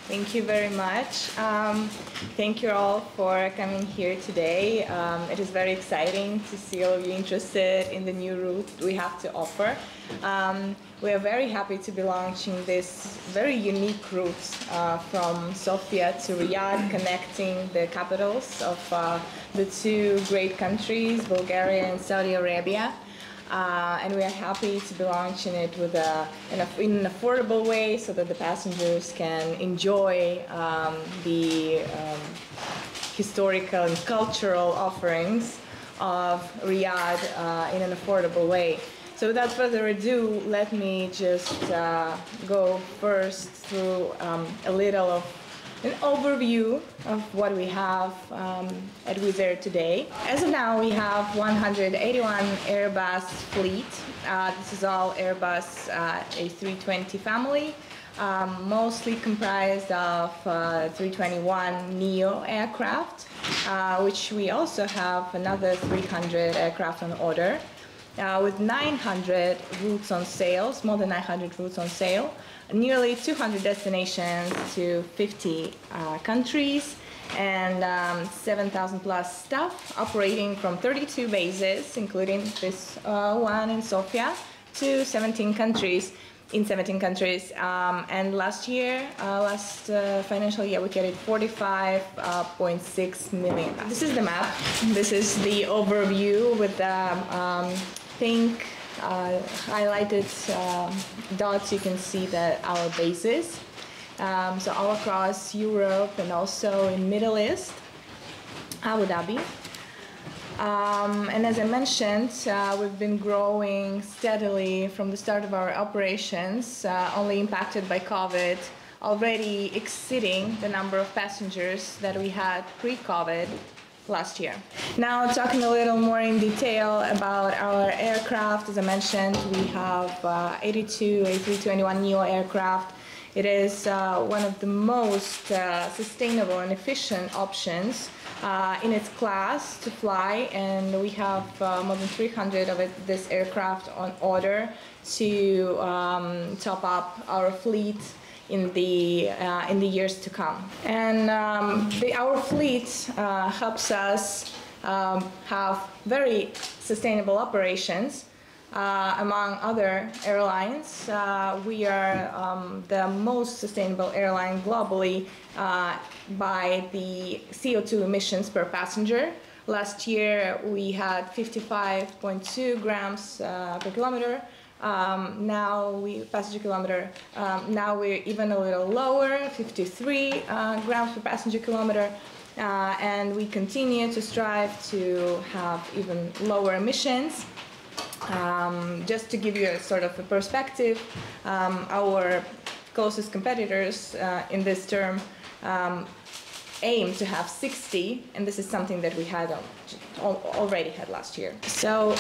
Thank you very much. Thank you all for coming here today. It is very exciting to see all of you interested in the new route we have to offer. We are very happy to be launching this very unique route from Sofia to Riyadh, connecting the capitals of the two great countries, Bulgaria and Saudi Arabia. And we are happy to be launching it with in an affordable way so that the passengers can enjoy the historical and cultural offerings of Riyadh in an affordable way. So without further ado, let me just go first through a little of an overview of what we have at Wizz Air today. As of now, we have 181 Airbus fleet. This is all Airbus A320 family, mostly comprised of 321neo aircraft, which we also have another 300 aircraft on order, with 900 routes on sale, more than 900 routes on sale, nearly 200 destinations to 50 countries, and 7,000 plus staff operating from 32 bases, including this one in Sofia, to 17 countries. And last financial year, we carried 45.6 million. This is the map. This is the overview with the pink highlighted dots. You can see that our bases. So all across Europe and also in Middle East, Abu Dhabi. And as I mentioned, we've been growing steadily from the start of our operations, only impacted by COVID, already exceeding the number of passengers that we had pre-COVID last year. Now, talking a little more in detail about our aircraft, as I mentioned, we have 82 A321neo aircraft. It is one of the most sustainable and efficient options in its class to fly, and we have more than 300 of this aircraft on order to top up our fleet in the years to come. And our fleet helps us have very sustainable operations. Among other airlines, we are the most sustainable airline globally by the CO2 emissions per passenger. Last year we had 55.2 grams per kilometer. Now passenger kilometer. Now we're even a little lower, 53 grams per passenger kilometer. And we continue to strive to have even lower emissions. Just to give you a sort of a perspective, our closest competitors in this term aim to have 60, and this is something that we had already had last year. So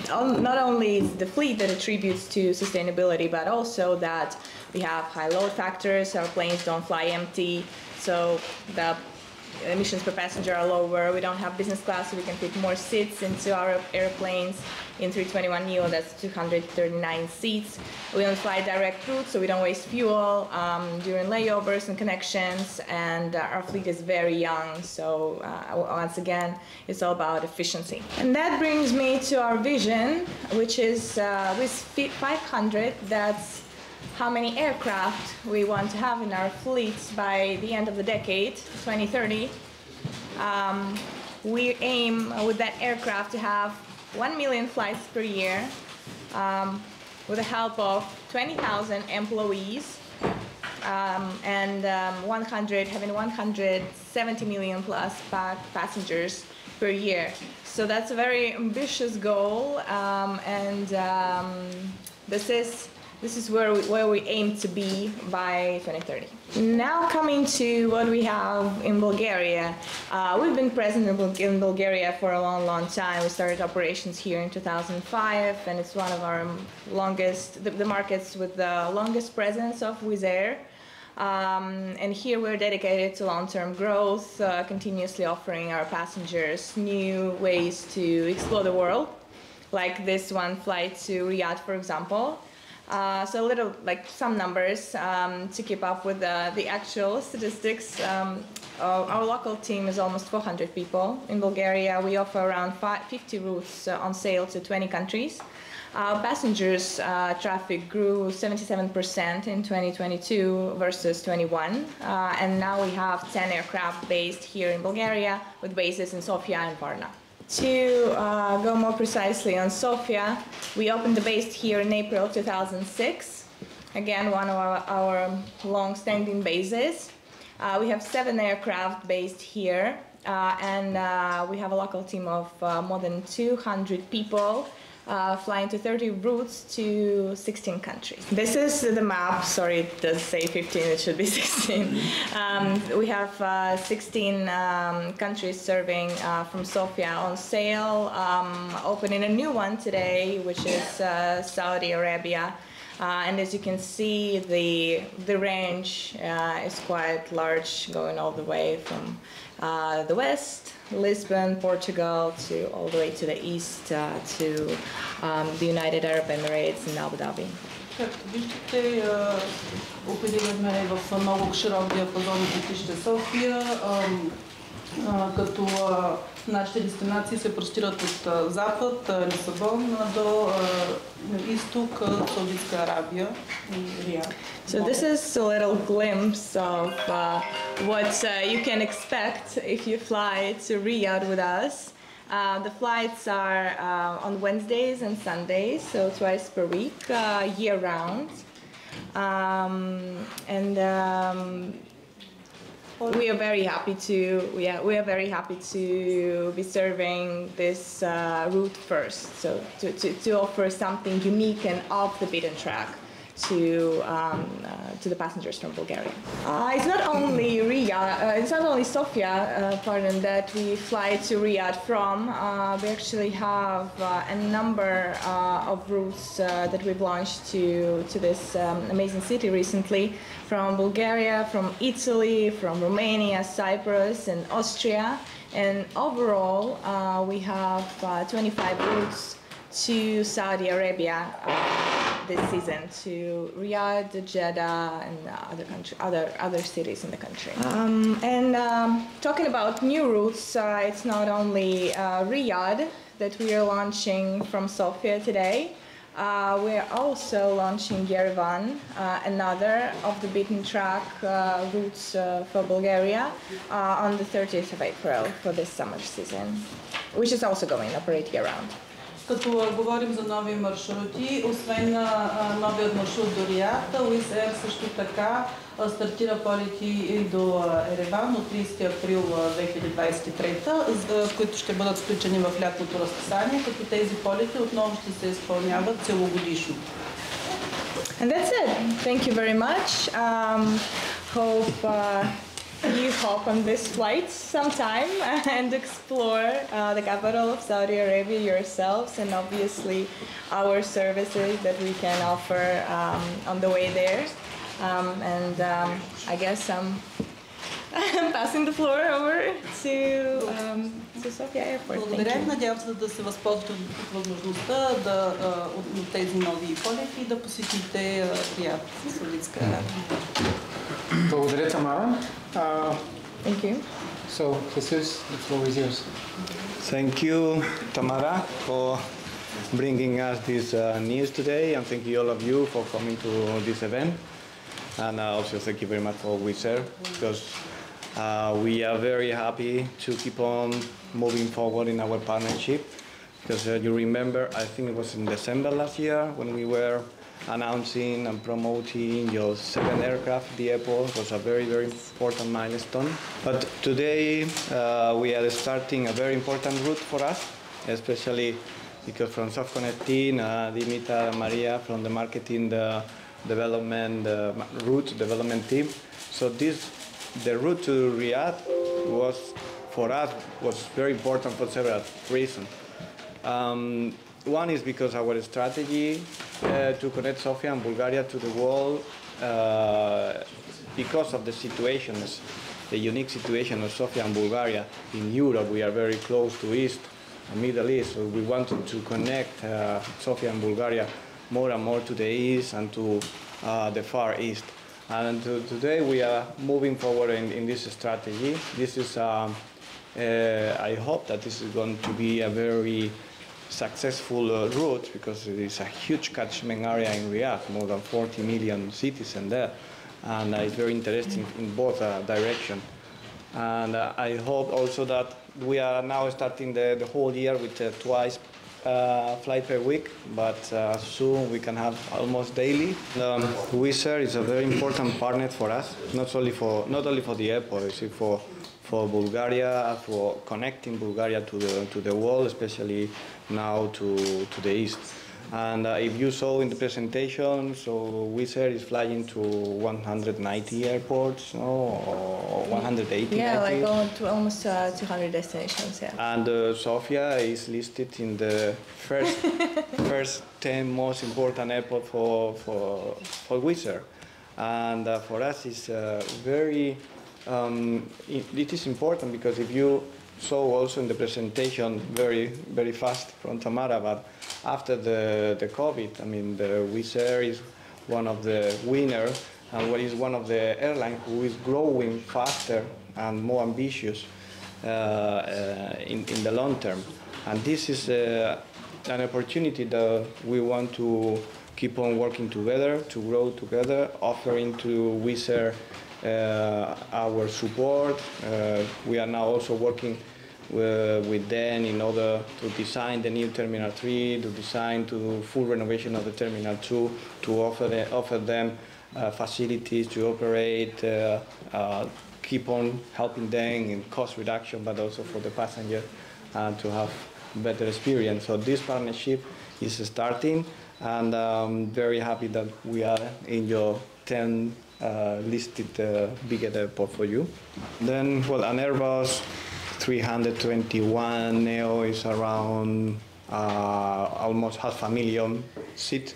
not only is the fleet that attributes to sustainability, but also that we have high load factors, our planes don't fly empty, so the emissions per passenger are lower. We don't have business class, so we can fit more seats into our airplanes. In 321neo, that's 239 seats. We don't fly direct routes, so we don't waste fuel during layovers and connections, and our fleet is very young, so once again, it's all about efficiency. And that brings me to our vision, which is with 500, that's how many aircraft we want to have in our fleet by the end of the decade, 2030. We aim with that aircraft to have 1 million flights per year with the help of 20,000 employees and having 170 million plus passengers per year. So that's a very ambitious goal, and this is where we aim to be by 2030. Now coming to what we have in Bulgaria. We've been present in Bulgaria for a long time. We started operations here in 2005, and it's one of our longest, the markets with the longest presence of Wizz Air. And here we're dedicated to long-term growth, continuously offering our passengers new ways to explore the world, like this one flight to Riyadh, for example. So a little, like some numbers to keep up with the actual statistics. Our local team is almost 400 people. In Bulgaria, we offer around 50 routes on sale to 20 countries. Our passengers traffic grew 77% in 2022 versus 21. And now we have 10 aircraft based here in Bulgaria with bases in Sofia and Varna. To go more precisely on Sofia, we opened the base here in April 2006. Again, one of our long-standing bases. We have 7 aircraft based here, and we have a local team of more than 200 people flying to 30 routes to 16 countries. This is the map. Sorry, it does say 15, it should be 16. We have 16 countries serving from Sofia on sale, opening a new one today, which is Saudi Arabia. And as you can see, the range is quite large, going all the way from the west, Lisbon, Portugal, to all the way to the east to the United Arab Emirates and Abu Dhabi. Както виждате, оперираме в много широк диапазон от летище София, като нашите дестинации се простират от запад, Лисабон, до изток, Саудитска Арабия и Рияд. So this is a little glimpse of what you can expect if you fly to Riyadh with us. The flights are on Wednesdays and Sundays, so twice per week, year-round. We are very happy to be serving this route first. So to offer something unique and off the beaten track to the passengers from Bulgaria. It's not only Sofia, that we fly to Riyadh from. We actually have a number of routes that we've launched to this amazing city recently, from Bulgaria, from Italy, from Romania, Cyprus, and Austria. And overall, we have 25 routes to Saudi Arabia this season, to Riyadh, Jeddah, and other cities in the country. Talking about new routes, it's not only Riyadh that we are launching from Sofia today. We are also launching Yerevan, another of the beaten track routes for Bulgaria, on the 30th of April for this summer season, which is also going to operate year-round. Като говорим за нови маршрути, освен новият маршрут до Риад, Wizz Air също така стартира полети и до Ереван от 30 април 2023, които ще бъдат включени в лятното разписание, като тези полети отново ще се изпълняват целогодишно. And that's it. Thank you very much. Hope you hop on this flight sometime and explore the capital of Saudi Arabia yourselves, and obviously our services that we can offer on the way there. I guess I'm passing the floor over to Sofia Airport. Благодаря. Надявам се да се възползвате от възможността от тези нови полети и да посетите Риад, Саудитска Арабия. Благодаря, Tamara. Thank you. So, Jesús, the floor is yours. Thank you, Tamara, for bringing us this news today, and thank you all of you for coming to this event. And also thank you very much for Wizz Air, because we are very happy to keep on moving forward in our partnership. Because you remember, I think it was in December last year when we were announcing and promoting your 7 aircraft at the airport. It was a very, very important milestone. But today we are starting a very important route for us, especially because from Sof Connect team, Dimitra, Maria from the marketing, the development, route development team. So the route to Riyadh was, for us, was very important for several reasons. One is because our strategy to connect Sofia and Bulgaria to the world, because of the situations, the unique situation of Sofia and Bulgaria. In Europe, we are very close to East and Middle East, so we wanted to connect Sofia and Bulgaria more and more to the east and to the Far East. And today we are moving forward in this strategy. This is, I hope that this is going to be a very successful route, because it is a huge catchment area in Riyadh, more than 40 million citizens there, and it's very interesting in both directions. And I hope also that we are now starting the whole year with twice flight per week, but soon we can have almost daily. WizzAir is a very important partner for us, not only for the airport, it's for Bulgaria, for connecting Bulgaria to the world, especially now to the east. And if you saw in the presentation, so Wizz Air is flying to 190 airports, no? Or 180. Yeah, like almost 200 destinations, yeah. And Sofia is listed in the first 10 most important airports for Wizz Air. And for us, it's very, it is important, because if you saw also in the presentation very fast from Tamara, but after the COVID, I mean, the Wizz Air is one of the winners, and what is one of the airlines who is growing faster and more ambitious in the long term. And this is an opportunity that we want to keep on working together, to grow together, offering to Wizz Air our support. We are now also working with them in order to design the new Terminal 3, to design to full renovation of the Terminal 2, to offer them facilities to operate, keep on helping them in cost reduction, but also for the passenger to have better experience. So this partnership is starting, and I'm very happy that we are in your 10 listed biggest airport for you. Then, well, an Airbus 321 Neo is around almost 500,000 seats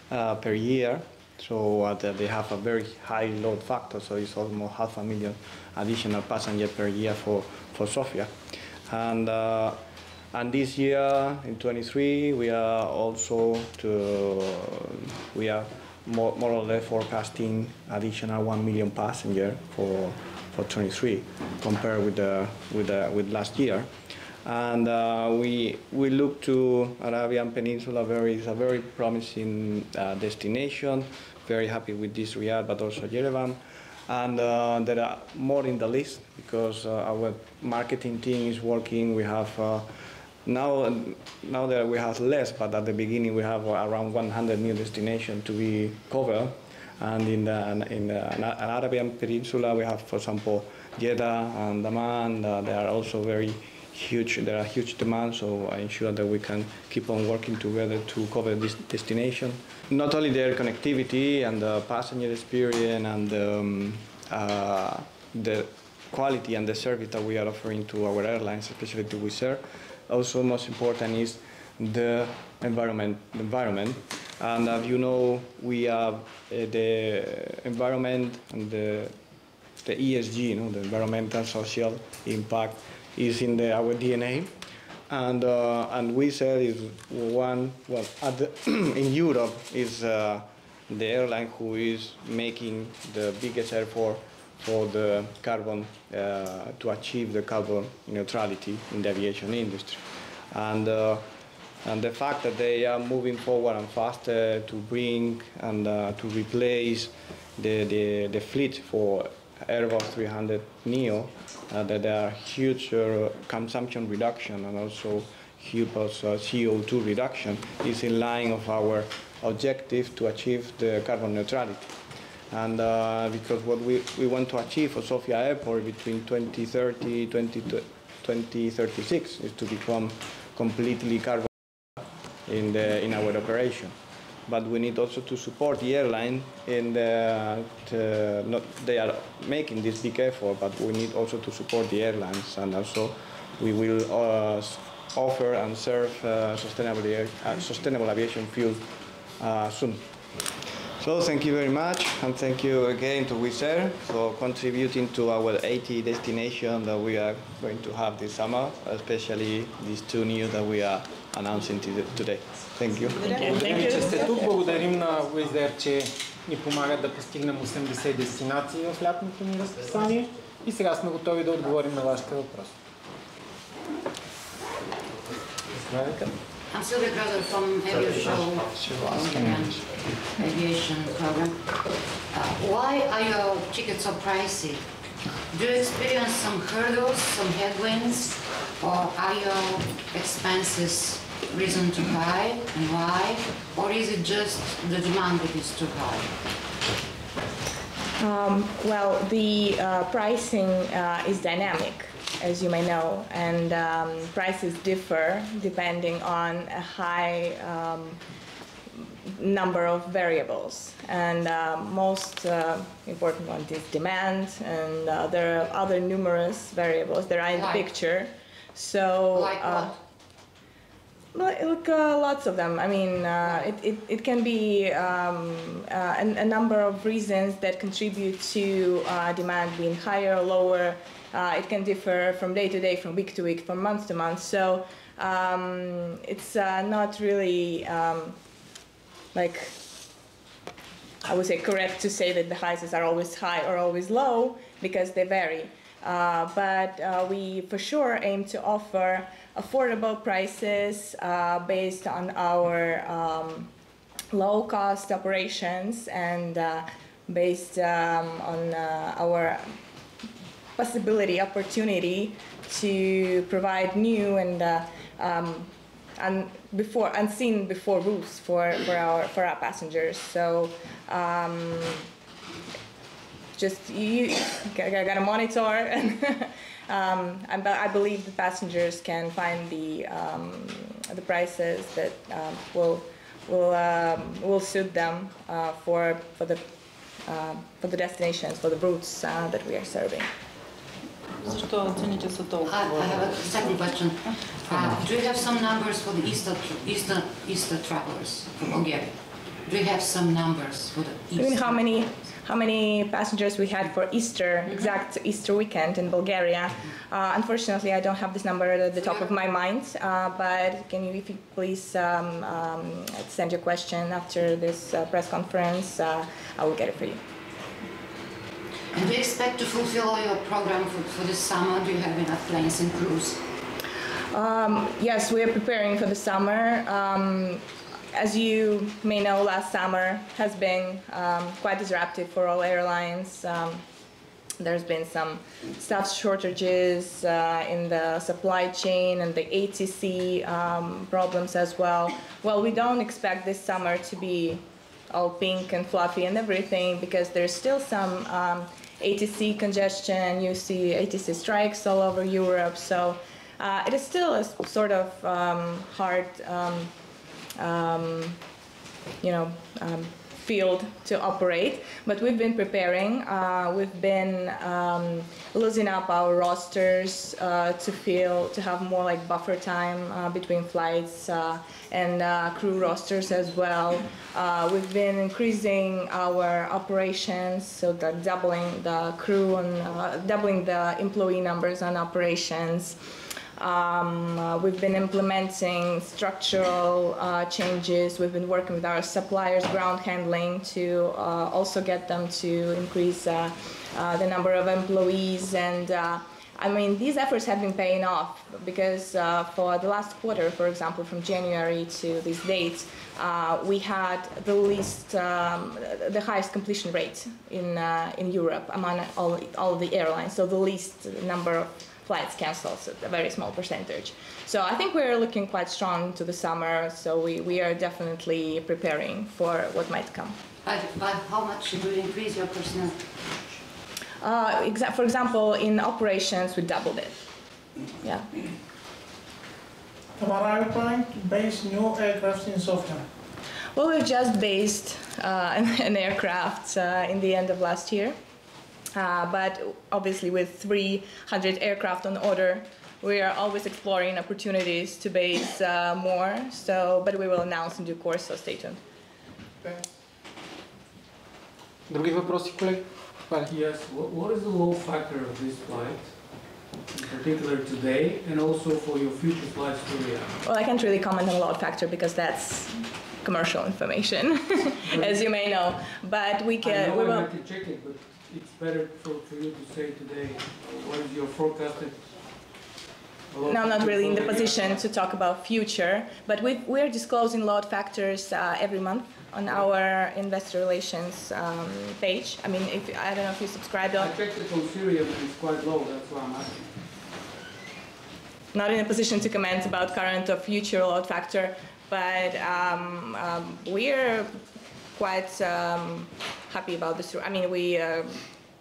per year. So they have a very high load factor, so it's almost 500,000 additional passengers per year for Sofia. And this year, in 23, we are also more or less forecasting additional 1 million passengers for 23 compared with last year. And we look to Arabian Peninsula. It's a very promising destination. Very happy with this Riyadh, but also Yerevan. And there are more in the list, because our marketing team is working. We have now that we have less, but at the beginning we have around 100 new destinations to be covered. And in the Arabian Peninsula, we have, for example, Jeddah and Daman. They are also very huge. There are huge demands, so I ensure that we can keep on working together to cover this destination. Not only their connectivity and the passenger experience and the quality and the service that we are offering to our airlines, especially to Wizz Air. Also, most important is the environment. And as you know, we have the environment and the ESG, the environmental social impact, is in our DNA. And Wizz Air is in Europe is the airline who is making the biggest effort for the carbon, to achieve the carbon neutrality in the aviation industry. And the fact that they are moving forward and faster to bring and to replace the fleet for Airbus 300 Neo, that there are huge consumption reduction and also huge CO2 reduction, is in line of our objective to achieve the carbon neutrality. And because what we want to achieve for Sofia Airport between 2030 2036 is to become completely carbon in our operation. But we need also to support the airline in they are making this big effort, but we need also to support the airlines, and also we will offer and serve sustainable aviation fuel soon. So thank you very much, and thank you again to Wizz Air for contributing to our 80 destinations that we are going to have this summer, especially these two new that we are announcing today. Thank you. Благодарим ви, че сте тук. Благодарим на Wizz Air, че ни помагат да постигнем 80 дестинации в лятното ни разписание. И сега сме готови да отговорим на вашите въпроси. I'm Sylvia Brother from Avioforum, aviation program. Why are your tickets so pricey? Do you experience some hurdles, some headwinds, or are your expenses reason to buy and why? Or is it just the demand that is too high? Well, the pricing is dynamic, as you may know, and prices differ depending on a high number of variables. And most important one is demand, and there are other numerous variables that are in the picture. So, Like what? Look, lots of them. I mean, it can be a number of reasons that contribute to demand being higher or lower. It can differ from day to day, from week to week, from month to month. So it's not really like, I would say, correct to say that the prices are always high or always low, because they vary. But we for sure aim to offer affordable prices based on our low-cost operations and based on our opportunity to provide new and unseen before routes for our passengers. So just you gotta monitor, and I believe the passengers can find the prices that will suit them for the destinations, for the routes that we are serving. Защо цените са толкова? I have a second question. Do you have some numbers for the Easter travelers from Bulgaria? Do you have some numbers for the Easter? I mean, how many passengers we had for Easter, exact Easter weekend in Bulgaria? Unfortunately, I don't have this number at the top of my mind, but can you, if you please send your question after this press conference, I will get it for you. And do you expect to fulfill all your program for this summer? Do you have enough planes and crews? Yes, we are preparing for the summer. As you may know, last summer has been quite disruptive for all airlines. There's been some staff shortages in the supply chain and the ATC problems as well. Well, we don't expect this summer to be all pink and fluffy and everything, because there's still some ATC congestion. You see ATC strikes all over Europe. So it is still a sort of hard field to operate, but we've been preparing. We've been losing up our rosters to have more like buffer time between flights and crew rosters as well. We've been increasing our operations, so that doubling the crew and doubling the employee numbers on operations. We've been implementing structural changes. We've been working with our suppliers, ground handling, to also get them to increase the number of employees. And I mean, these efforts have been paying off, because for the last quarter, for example, from January to these dates, we had the highest completion rate in Europe among all the airlines. So the least number of flights canceled, so a very small percentage. So I think we're looking quite strong to the summer, so we are definitely preparing for what might come. By how much do you increase your personnel? For example, in operations, we doubled it. Yeah. Tamara, are you planning to base new aircraft in Sofia? Well, we've just based an aircraft in the end of last year. But obviously with 300 aircraft on order, we are always exploring opportunities to base more. But we will announce in due course, so stay tuned. Други въпроси, колеги? Yes. What is the load factor of this flight? particular today, and also for your future flights to Riyadh? Well, I can't really comment on load factor because that's commercial information, as you may know. But we can. I know I can check it, but it's better for you to say today what is your forecasted. No, I'm not really in the position to talk about future, but we're disclosing load factors every month on our investor relations page. I mean, I don't know if you subscribe. I checked it on Syria, but it's quite low. That's why I'm asking. Not in a position to comment about current or future load factor, but we're quite happy about this route. I mean, we are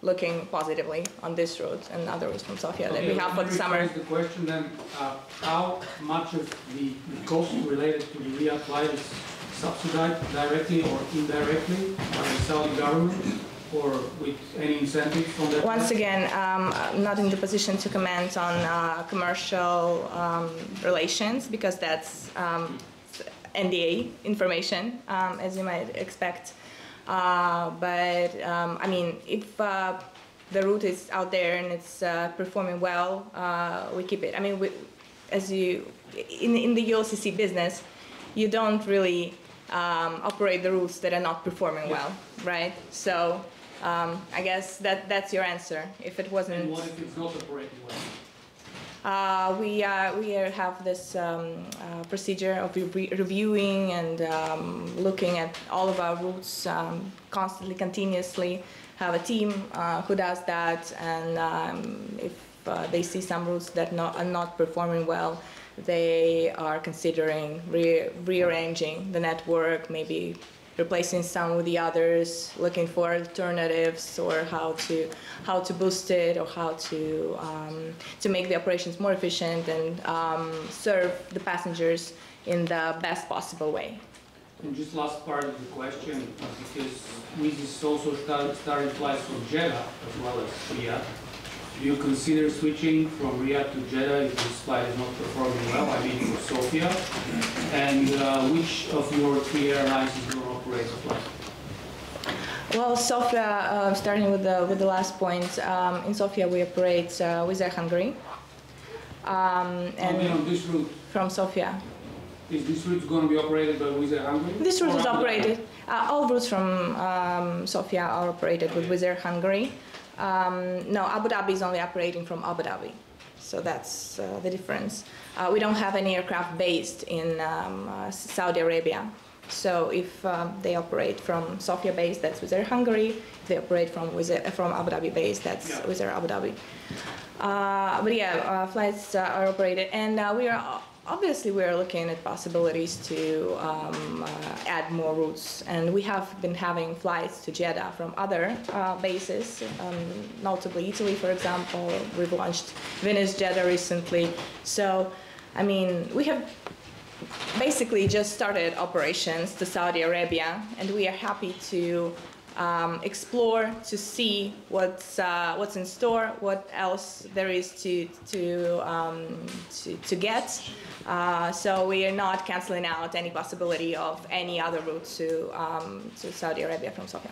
looking positively on this route and other routes from Sofia that we have for the summer. The question then, how much of the cost related to the Riyadh flight is subsidized directly or indirectly by the Saudi government, or with any incentives from that? Once again, I'm not in the position to comment on commercial relations because that's NDA information, as you might expect. But I mean, if the route is out there and it's performing well, we keep it. I mean, in the ULCC business, you don't really operate the routes that are not performing well, right? So I guess that's your answer. If it wasn't. And what if it's not operating well? We have this procedure of reviewing and looking at all of our routes constantly, continuously. Have a team who does that, and if they see some routes that are not performing well, they are considering rearranging the network, maybe replacing some with the others, looking for alternatives or how to boost it or how to make the operations more efficient and serve the passengers in the best possible way. And just last part of the question, because Wizz is also starting flights from Jeddah as well as Riyadh. Do you consider switching from Riyadh to Jeddah if this flight is not performing well? I mean, for Sofia. And which of your three airlines is going to operate the flight? Well, Sofia, starting with the last point, in Sofia we operate Wizz Air Hungary. And on this route? From Sofia. Is this route going to be operated by Wizz Air Hungary? This route is operated. All routes from Sofia are operated with Wizz Air Hungary. No, Abu Dhabi is only operating from Abu Dhabi, so that's the difference. We don't have any aircraft based in Saudi Arabia, so if they operate from Sofia base, that's Wizz Air Hungary. If they operate from Abu Dhabi base, that's Wizz Air Abu Dhabi. But yeah, flights are operated, and obviously we are looking at possibilities to add more routes, and we have been having flights to Jeddah from other bases, notably Italy, for example. We've launched Venice-Jeddah recently. So, I mean, we have basically just started operations to Saudi Arabia, and we are happy to explore, to see what's in store, what else there is to get. So we are not canceling out any possibility of any other route to Saudi Arabia from Sofia.